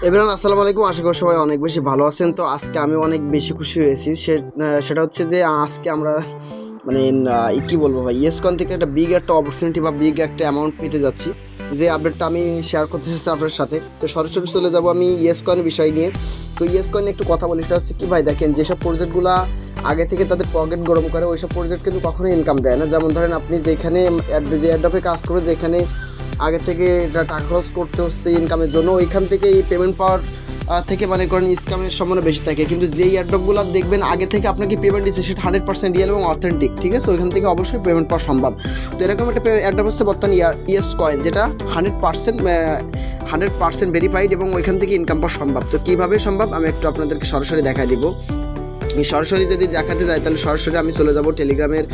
Everyone আসসালামু আলাইকুম। আশা করি সবাই অনেক বেশি ভালো আছেন। তো আজকে আমি অনেক বেশি খুশি হয়েছি। সেটা হচ্ছে যে আজকে আমরা মানে কী বলবো ভাই, ইয়েসকন থেকে একটা বিগ একটা অপরচুনিটি বা বিগ একটা অ্যামাউন্ট পেতে যাচ্ছি, যে আপডেটটা আমি শেয়ার করতে চাচ্ছি আপনার সাথে। তো সরাসরি চলে যাব আমি ইয়েসকনের বিষয় নিয়ে। তো ইয়েসকনে একটু কথা বলি। সেটা হচ্ছে কি ভাই, দেখেন যেসব প্রজেক্টগুলো আগে থেকে তাদের পকেট গরম করে ওইসব প্রজেক্ট কিন্তু কখনোই ইনকাম দেয় না। যেমন ধরেন আপনি যেখানে যে অ্যাডপে কাজ করে, যেখানে আগে থেকে এটা টাকা খরচ করতে হচ্ছে ইনকামের জন্য, ওইখান থেকে এই পেমেন্ট পাওয়ার থেকে মনে করেন স্ক্যামের সম্ভাবনা বেশি থাকে। কিন্তু যেই অ্যাডপগুলো দেখবেন আগে থেকে আপনাকে পেমেন্ট দিচ্ছে, সেটা 100% রিয়েল এবং অথেন্টিক, ঠিক আছে, ওইখান থেকে অবশ্যই পেমেন্ট পাওয়া সম্ভব। তো এরকম একটা অ্যাডপ হচ্ছে বর্তমানে ইয়েসকয়েন, যেটা 100% ভেরিফাইড এবং ওইখান থেকে ইনকাম পাওয়া সম্ভব। তো কীভাবে সম্ভব আমি একটু আপনাদেরকে সরাসরি দেখা দিব। সরাসরি যদি দেখাতে যাই তাহলে সরাসরি আমি চলে যাব টেলিগ্রামের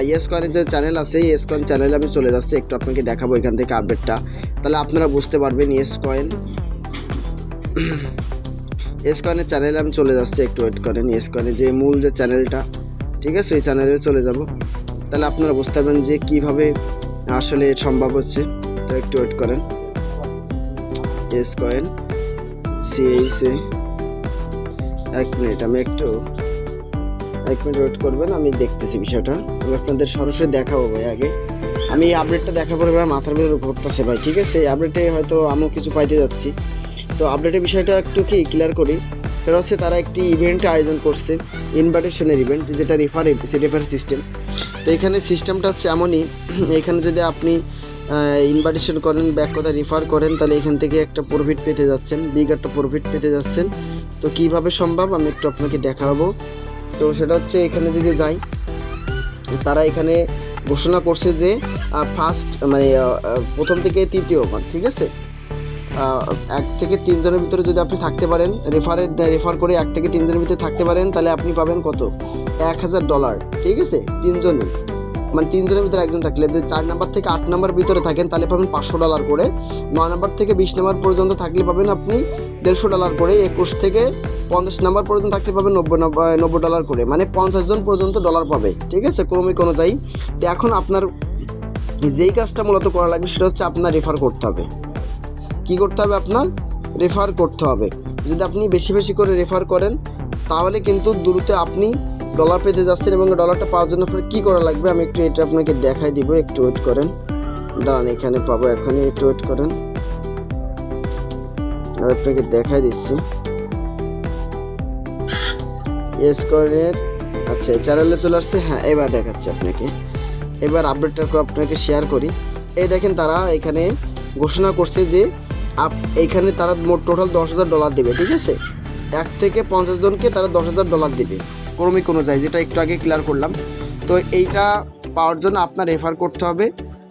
ইয়েসকয়েনের যে চ্যানেল আছে, ইয়েসকয়েন চ্যানেলে আমি চলে যাচ্ছি। একটু আপনাকে দেখাবো এখান থেকে আপডেটটা, তাহলে আপনারা বুঝতে পারবেন। ইয়েসকয়েনের চ্যানেলে আমি চলে যাচ্ছি, একটু ওয়েট করেন। ইয়েসকয়েনের যে মূল যে চ্যানেলটা, ঠিক আছে, এই চ্যানেলে চলে যাব, তাহলে আপনারা বুঝতে পারবেন যে কীভাবে আসলে সম্ভব হচ্ছে। তো একটু ওয়েট করেন। ইয়েসকয়েন সিএইসে এক মিনিট ওয়েট করবেন, আমি দেখতেছি বিষয়টা। আমি আপনাদের সরাসরি দেখাবো ভাই। আগে আমি এই আপডেটটা দেখার পরে ভাই মাথার ভিতরে ঘুরতেছে ভাই, ঠিক আছে। এই আপডেটে হয়তো আমিও কিছু পাইতে যাচ্ছি। তো আপডেটের বিষয়টা একটু কি ক্লিয়ার করি। সেটা হচ্ছে তারা একটি ইভেন্ট আয়োজন করছে, ইনভাইটেশনের ইভেন্ট, যেটা রেফার সিস্টেম। তো এখানে সিস্টেমটা হচ্ছে এমনই, এখানে যদি আপনি ইনভাইটেশন করেন, ব্যাক কথা রেফার করেন, তাহলে এখান থেকে একটা প্রফিট পেতে যাচ্ছেন, বিগ একটা প্রফিট পেতে যাচ্ছেন। তো কীভাবে সম্ভব আমি একটু আপনাকে দেখাবো। তো সেটা হচ্ছে এখানে যদি যাই, তারা এখানে ঘোষণা করছে যে ফার্স্ট মানে প্রথম থেকে তৃতীয়, ঠিক আছে, 1 থেকে 3 জনের ভিতরে যদি আপনি থাকতে পারেন, রেফার করে 1 থেকে 3 জনের ভিতরে থাকতে পারেন, তাহলে আপনি পাবেন কত, $1000, ঠিক আছে। 3 জনই, মানে 3 জনের ভিতরে একজন থাকলে, 4 নাম্বার থেকে 8 নাম্বার ভিতরে থাকেন তাহলে পাবেন $500 করে, 9 নাম্বার থেকে 20 নাম্বার পর্যন্ত থাকলে পাবেন আপনি $150 করে, 21 থেকে 50 নাম্বার পর্যন্ত থাকলে পাবেন $90 করে, মানে 50 জন পর্যন্ত ডলার পাবে, ঠিক আছে, ক্রমিক অনুযায়ী। তো এখন আপনার যেই কাজটা মূলত করা লাগবে সেটা হচ্ছে আপনার রেফার করতে হবে। কী করতে হবে? আপনার রেফার করতে হবে। যদি আপনি বেশি বেশি করে রেফার করেন তাহলে কিন্তু দ্রুত আপনি ডলার পেতে যাচ্ছেন। এবং ডলারটা পাওয়ার জন্য আপনার কী করা লাগবে আমি একটু এটা আপনাকে দেখাই দিব। একটু ওয়েট করেন, দাঁড়ান, এখানে পাবো এখনই, একটু ওয়েট করেন, আমি আপনাকে দেখাই দিচ্ছি। ইয়েসকয়েনের আচ্ছা চ্যানেলে চলে আসছে, হ্যাঁ এবার দেখাচ্ছি আপনাকে। এবার আপডেটটা আপনাকে শেয়ার করি। এই দেখেন তারা এখানে ঘোষণা করছে যে এইখানে তারা মোট টোটাল $10,000 দেবে, ঠিক আছে। 1 থেকে 50 জনকে তারা $10,000 দেবে ক্রমিক অনুযায়ী, যেটা একটু আগে ক্লিয়ার করলাম। তো এইটা পাওয়ার জন্য আপনার রেফার করতে হবে।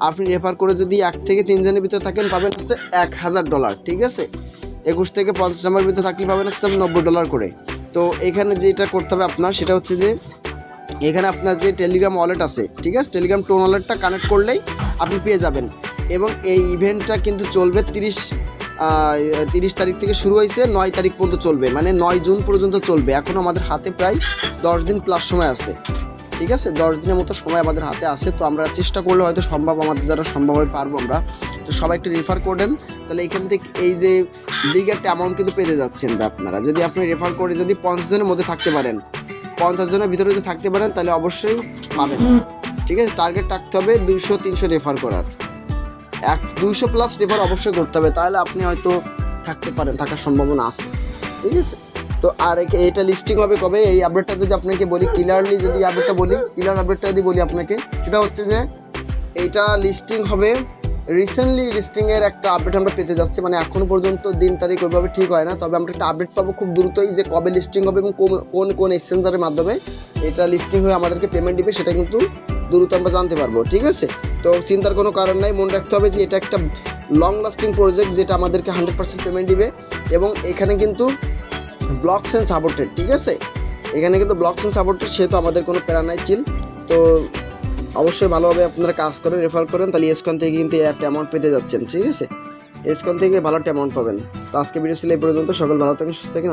আপনি রেফার করে যদি 1 থেকে 3 জনের ভিতরে থাকেন পাবেন হচ্ছে $1000, ঠিক আছে। 21 থেকে 50 নাম্বার ভিতরে থাকলে পাবেন হচ্ছে $90 করে। তো এখানে যেটা করতে হবে আপনার সেটা হচ্ছে যে এখানে আপনার যে টেলিগ্রাম ওয়ালেট আছে, ঠিক আছে, টেলিগ্রাম টোন ওয়ালেটটা কানেক্ট করলেই আপনি পেয়ে যাবেন। এবং এই ইভেন্টটা কিন্তু চলবে 30 তারিখ থেকে শুরু হয়েছে, 9 তারিখ পর্যন্ত চলবে, মানে 9 জুন পর্যন্ত চলবে। এখন আমাদের হাতে প্রায় 10 দিন প্লাস সময় আছে, ঠিক আছে, 10 দিনের মতো সময় আমাদের হাতে আছে। তো আমরা চেষ্টা করলে হয়তো সম্ভব, আমাদের দ্বারা সম্ভব হয়ে পারবো আমরা। তো সবাই একটু রেফার করেন, তাহলে এখান থেকে এই যে বিগ একটা অ্যামাউন্ট কিন্তু পেতে যাচ্ছেন আপনারা। যদি আপনি রেফার করে যদি 50 জনের মধ্যে থাকতে পারেন, 50 জনের ভিতরে যদি থাকতে পারেন তাহলে অবশ্যই পাবেন, ঠিক আছে। টার্গেট রাখতে হবে 200-300 রেফার করার, 200 প্লাস রেফার অবশ্যই করতে হবে, তাহলে আপনি হয়তো থাকতে পারেন, থাকার সম্ভাবনা আছে, ঠিক আছে। তো আর এটা লিস্টিং হবে কবে, এই আপডেটটা যদি আপনাকে বলি ক্লিয়ারলি, যদি আপডেটটা বলি, ক্লিয়ার আপডেটটা যদি বলি আপনাকে, সেটা হচ্ছে যে এইটা লিস্টিং হবে রিসেন্টলি। লিস্টিংয়ের একটা আপডেট আমরা পেতে যাচ্ছি, মানে এখনও পর্যন্ত দিন তারিখ ওইভাবে ঠিক হয় না, তবে আমরা একটা আপডেট পাবো খুব দ্রুতই যে কবে লিস্টিং হবে এবং কোন এক্সচেঞ্জারের মাধ্যমে এটা লিস্টিং হয়ে আমাদেরকে পেমেন্ট দিবে, সেটা কিন্তু দ্রুত আমরা জানতে পারবো, ঠিক আছে। তো চিন্তার কোনো কারণ নাই, মনে রাখতে হবে যে এটা একটা লং লাস্টিং প্রজেক্ট, যেটা আমাদেরকে 100% পেমেন্ট দিবে। এবং এখানে কিন্তু ব্লকচেন সাপোর্টেড, ঠিক আছে, এখানে কিন্তু ব্লকচেন সাপোর্টেড, সেহেতু আমাদের কোনো প্যারা নাই, চিল। তো অবশ্যই ভালোভাবে আপনারা কাজ করেন, রেফার করেন, তাহলে ইয়েসকন থেকে কিন্তু একটা অ্যামাউন্ট পেতে যাচ্ছেন, ঠিক আছে। ইয়েসকন থেকে ভালো একটা অ্যামাউন্ট পাবেন। তো আজকে ভিডিও ছিল এই পর্যন্ত। সকল ভালো থাকেন, সুস্থ থাকেন।